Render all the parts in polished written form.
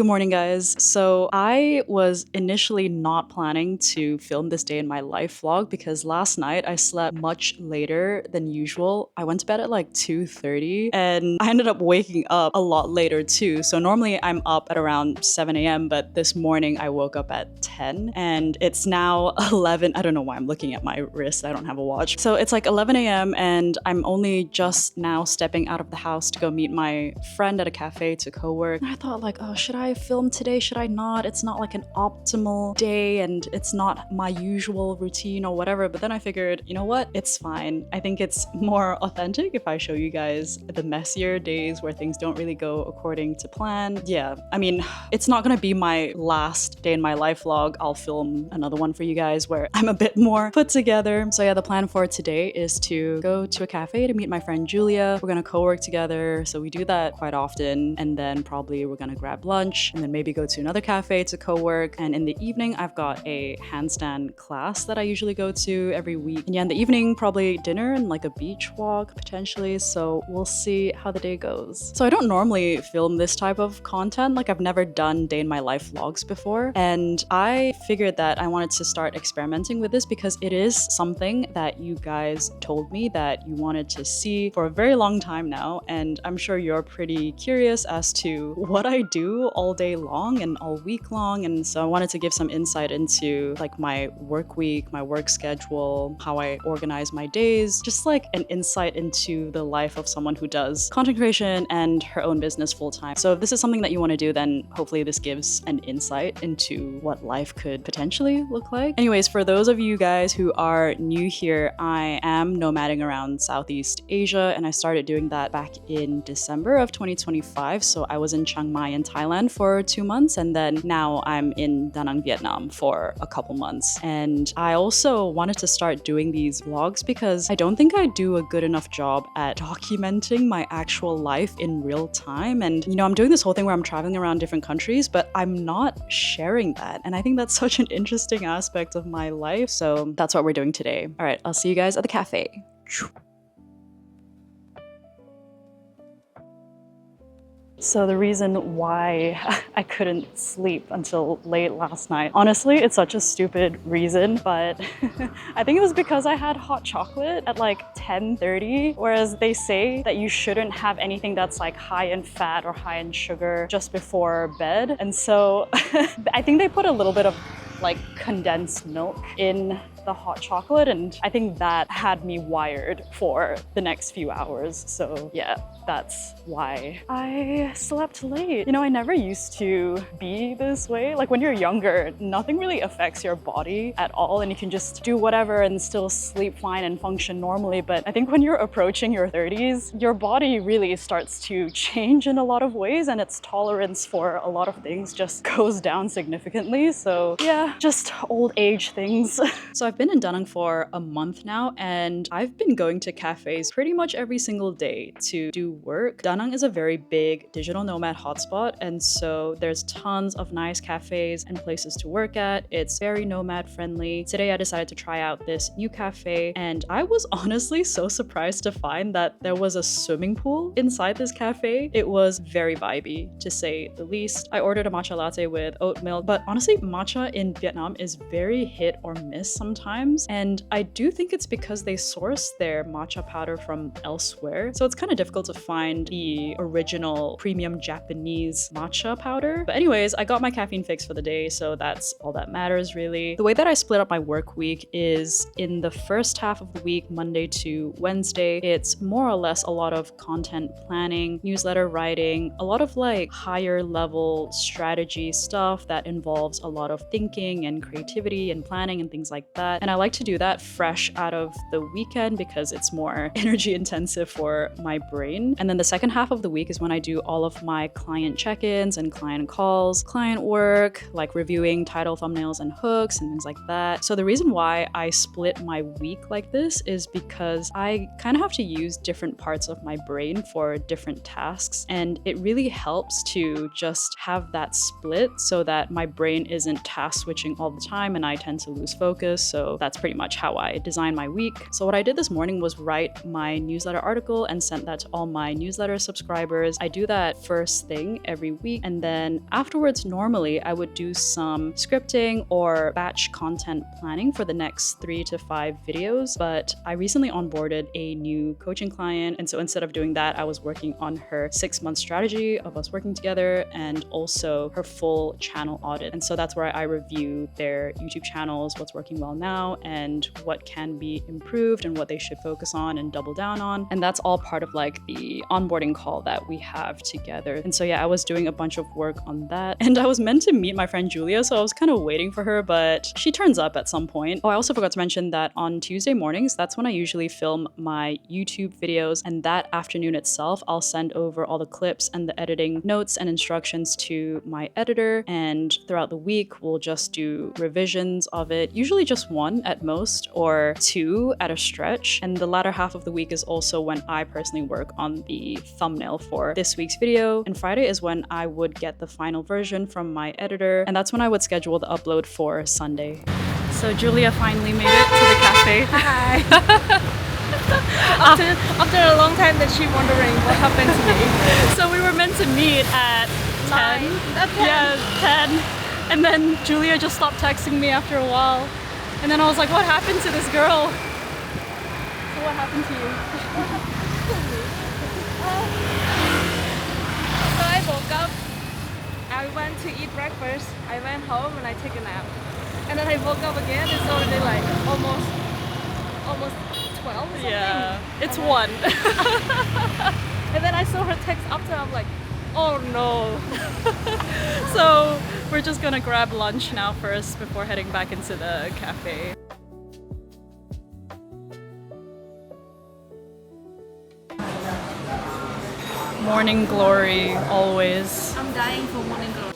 Good morning, guys. So I was initially not planning to film this day in my life vlog because last night I slept much later than usual. I went to bed at like 2:30 and I ended up waking up a lot later too. So normally I'm up at around 7 a.m., but this morning I woke up at 10 and it's now 11. I don't know why I'm looking at my wrist. I don't have a watch. So it's like 11 a.m. and I'm only just now stepping out of the house to go meet my friend at a cafe to co-work. And I thought like, oh, should I film today? Should I not? It's not like an optimal day and it's not my usual routine or whatever. But then I figured, you know what? It's fine. I think it's more authentic if I show you guys the messier days where things don't really go according to plan. Yeah, I mean, it's not gonna be my last day in my life vlog. I'll film another one for you guys where I'm a bit more put together. So yeah, the plan for today is to go to a cafe to meet my friend Julia. We're gonna co-work together. So we do that quite often. And then probably we're gonna grab lunch and then maybe go to another cafe to co-work. And in the evening, I've got a handstand class that I usually go to every week. And yeah, in the evening, probably dinner and like a beach walk potentially. So we'll see how the day goes. So I don't normally film this type of content. Like I've never done day in my life vlogs before. And I figured that I wanted to start experimenting with this because it is something that you guys told me that you wanted to see for a very long time now. And I'm sure you're pretty curious as to what I do all day long and all week long. And so I wanted to give some insight into like my work week, my work schedule, how I organize my days, just like an insight into the life of someone who does content creation and her own business full time. So if this is something that you want to do, then hopefully this gives an insight into what life could potentially look like. Anyways, for those of you guys who are new here, I am nomading around Southeast Asia and I started doing that back in December of 2025. So I was in Chiang Mai in Thailand for 2 months and then now I'm in Da Nang, Vietnam for a couple months. And I also wanted to start doing these vlogs because I don't think I do a good enough job at documenting my actual life in real time. And you know, I'm doing this whole thing where I'm traveling around different countries, but I'm not sharing that. And I think that's such an interesting aspect of my life. So that's what we're doing today. All right, I'll see you guys at the cafe. So the reason why I couldn't sleep until late last night, honestly, it's such a stupid reason, but I think it was because I had hot chocolate at like 10:30, whereas they say that you shouldn't have anything that's like high in fat or high in sugar just before bed. And so I think they put a little bit of like condensed milk in the hot chocolate and I think that had me wired for the next few hours. So yeah, that's why I slept late. You know, I never used to be this way. Like when you're younger, nothing really affects your body at all and you can just do whatever and still sleep fine and function normally. But I think when you're approaching your 30s, your body really starts to change in a lot of ways and its tolerance for a lot of things just goes down significantly. So yeah, just old age things. So I've been in Da Nang for a month now and I've been going to cafes pretty much every single day to do work. Da Nang is a very big digital nomad hotspot and so there's tons of nice cafes and places to work at. It's very nomad friendly. Today I decided to try out this new cafe and I was honestly so surprised to find that there was a swimming pool inside this cafe. It was very vibey to say the least. I ordered a matcha latte with oat milk, but honestly matcha in Vietnam is very hit or miss sometimes. And I do think it's because they source their matcha powder from elsewhere. So it's kind of difficult to find the original premium Japanese matcha powder. But anyways, I got my caffeine fix for the day, so that's all that matters really. The way that I split up my work week is in the first half of the week, Monday to Wednesday, it's more or less a lot of content planning, newsletter writing, a lot of like higher level strategy stuff that involves a lot of thinking and creativity and planning and things like that. And I like to do that fresh out of the weekend because it's more energy intensive for my brain. And then the second half of the week is when I do all of my client check-ins and client calls, client work, like reviewing title, thumbnails, and hooks and things like that. So the reason why I split my week like this is because I kind of have to use different parts of my brain for different tasks. And it really helps to just have that split so that my brain isn't task switching all the time and I tend to lose focus. So so that's pretty much how I design my week. So what I did this morning was write my newsletter article and sent that to all my newsletter subscribers. I do that first thing every week, and then afterwards normally I would do some scripting or batch content planning for the next 3 to 5 videos, but I recently onboarded a new coaching client, and so instead of doing that I was working on her 6-month strategy of us working together and also her full channel audit. And so that's where I review their YouTube channels, what's working well now and what can be improved and what they should focus on and double down on. And that's all part of like the onboarding call that we have together. And so yeah, I was doing a bunch of work on that, and I was meant to meet my friend Julia, so I was kind of waiting for her, but she turns up at some point. Oh, I also forgot to mention that on Tuesday mornings, that's when I usually film my YouTube videos, and that afternoon itself, I'll send over all the clips and the editing notes and instructions to my editor, and throughout the week, we'll just do revisions of it, usually just 1 at most, or 2 at a stretch. And the latter half of the week is also when I personally work on the thumbnail for this week's video, and Friday is when I would get the final version from my editor, and that's when I would schedule the upload for Sunday. So Julia finally made it to the cafe. Hi. after a long time that she wondering what happened to me. So we were meant to meet at 10. Yeah, 10. And then Julia just stopped texting me after a while. And then I was like, what happened to this girl? So what happened to you? So I woke up, I went to eat breakfast, I went home and I took a nap. And then I woke up again, it's already like almost 12 or something. Yeah, it's 1. And then I saw her text after, I'm like, Oh no. So we're just gonna grab lunch now first before heading back into the cafe. Morning glory, always. I'm dying for morning glory.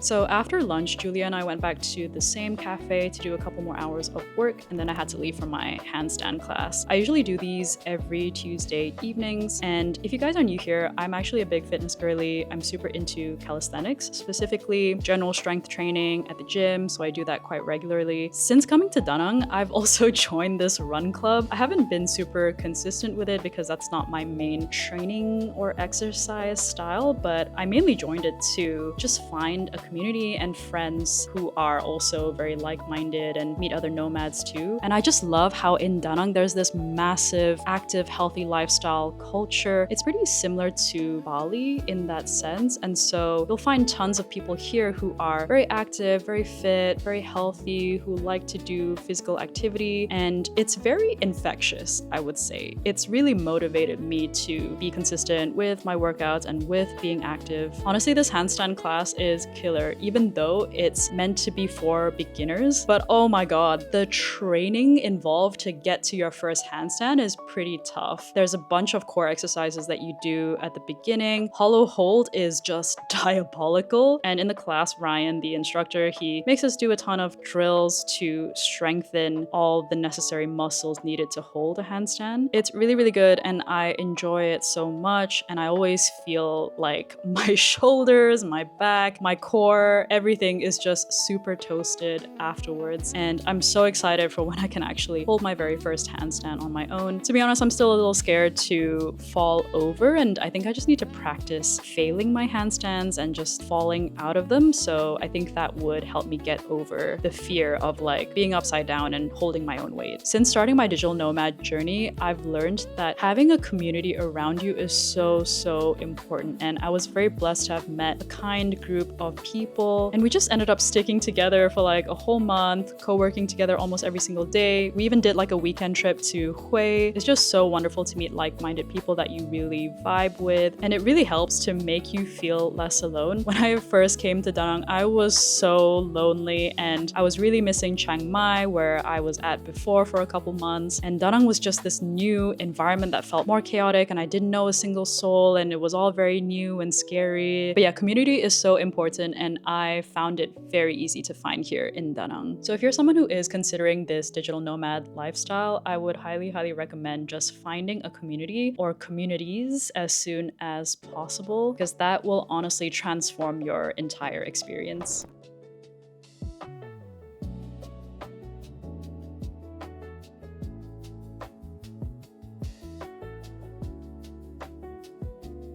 So after lunch, Julia and I went back to the same cafe to do a couple more hours of work, and then I had to leave for my handstand class. I usually do these every Tuesday evenings, and if you guys are new here, I'm actually a big fitness girly. I'm super into calisthenics, specifically general strength training at the gym, so I do that quite regularly. Since coming to Da Nang, I've also joined this run club. I haven't been super consistent with it because that's not my main training or exercise style, but I mainly joined it to just find a community and friends who are also very like-minded and meet other nomads too. And I just love how in Da Nang there's this massive, active, healthy lifestyle culture. It's pretty similar to Bali in that sense. And so you'll find tons of people here who are very active, very fit, very healthy, who like to do physical activity. And it's very infectious, I would say. It's really motivated me to be consistent with my workouts and with being active. Honestly, this handstand class is killer, even though it's meant to be for beginners. But oh my god, the training involved to get to your first handstand is pretty tough. There's a bunch of core exercises that you do at the beginning. Hollow hold is just diabolical. And in the class, Ryan, the instructor, he makes us do a ton of drills to strengthen all the necessary muscles needed to hold a handstand. It's really, really good, and I enjoy it so much. And I always feel like my shoulders, my back, my core, everything is just super toasted afterwards. And I'm so excited for when I can actually hold my very first handstand on my own. To be honest, I'm still a little scared to fall over, and I think I just need to practice failing my handstands and just falling out of them. So I think that would help me get over the fear of like being upside down and holding my own weight. Since starting my digital nomad journey, I've learned that having a community around you is so important. And I was very blessed to have met a kind group of people, and we just ended up sticking together for like a whole month, co-working together almost every single day. We even did like a weekend trip to Hue. It's just so wonderful to meet like-minded people that you really vibe with, and it really helps to make you feel less alone. When I first came to Da Nang, I was so lonely, and I was really missing Chiang Mai, where I was at before for a couple months. And Da Nang was just this new environment that felt more chaotic, and I didn't know a single soul, and it was all very new and scary. But yeah, community is so important, and and I found it very easy to find here in Da Nang. So if you're someone who is considering this digital nomad lifestyle, I would highly recommend just finding a community or communities as soon as possible, because that will honestly transform your entire experience.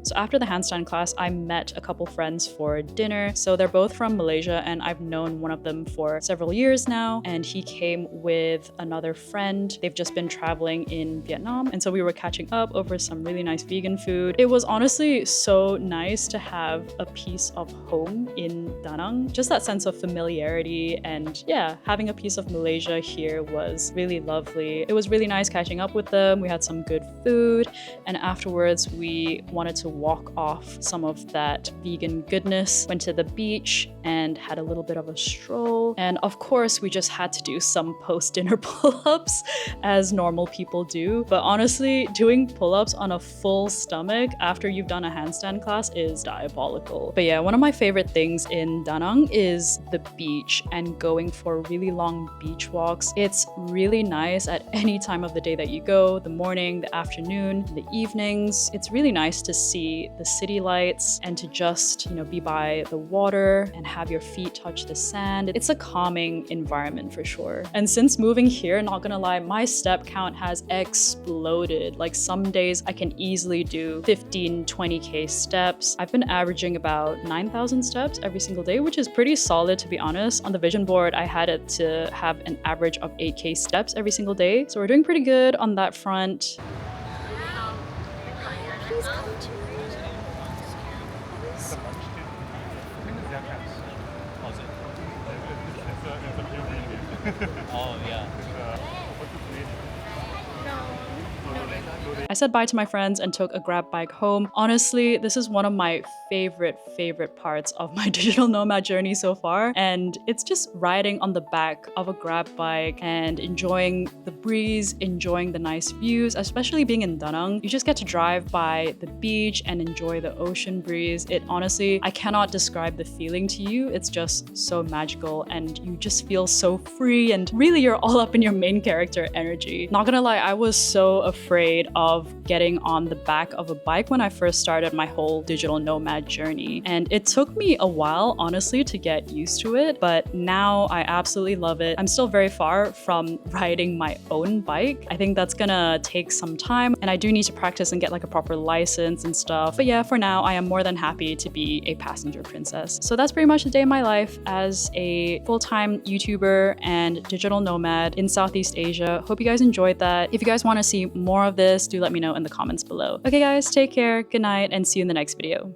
So after the handstand class, I met a couple friends for dinner. So they're both from Malaysia and I've known one of them for several years now. And he came with another friend. They've just been traveling in Vietnam. And so we were catching up over some really nice vegan food. It was honestly so nice to have a piece of home in Da Nang. Just that sense of familiarity, and yeah, having a piece of Malaysia here was really lovely. It was really nice catching up with them. We had some good food, and afterwards we wanted to walk off some of that vegan goodness, went to the beach and had a little bit of a stroll. And of course, we just had to do some post-dinner pull-ups as normal people do. But honestly, doing pull-ups on a full stomach after you've done a handstand class is diabolical. But yeah, one of my favorite things in Da Nang is the beach and going for really long beach walks. It's really nice at any time of the day that you go, the morning, the afternoon, the evenings. It's really nice to see the city lights and to just, be by the water and have your feet touch the sand. It's a calming environment for sure. And since moving here, not gonna lie, my step count has exploded. Like some days I can easily do 15, 20K steps. I've been averaging about 9,000 steps every single day, which is pretty solid to be honest. On the vision board, I had it to have an average of 8K steps every single day. So we're doing pretty good on that front. Please come to Oh, yeah. I said bye to my friends and took a grab bike home. Honestly, this is one of my favorite parts of my digital nomad journey so far. And it's just riding on the back of a grab bike and enjoying the breeze, enjoying the nice views, especially being in Da Nang. You just get to drive by the beach and enjoy the ocean breeze. It honestly, I cannot describe the feeling to you. It's just so magical and you just feel so free and really you're all up in your main character energy. Not gonna lie, I was so afraid of getting on the back of a bike when I first started my whole digital nomad journey. And it took me a while, honestly, to get used to it, but now I absolutely love it. I'm still very far from riding my own bike. I think that's gonna take some time and I do need to practice and get like a proper license and stuff. But yeah, for now, I am more than happy to be a passenger princess. So that's pretty much the day of my life as a full-time YouTuber and digital nomad in Southeast Asia. Hope you guys enjoyed that. If you guys want to see more of this, do let me know in the comments below. Okay guys, take care, good night, and see you in the next video.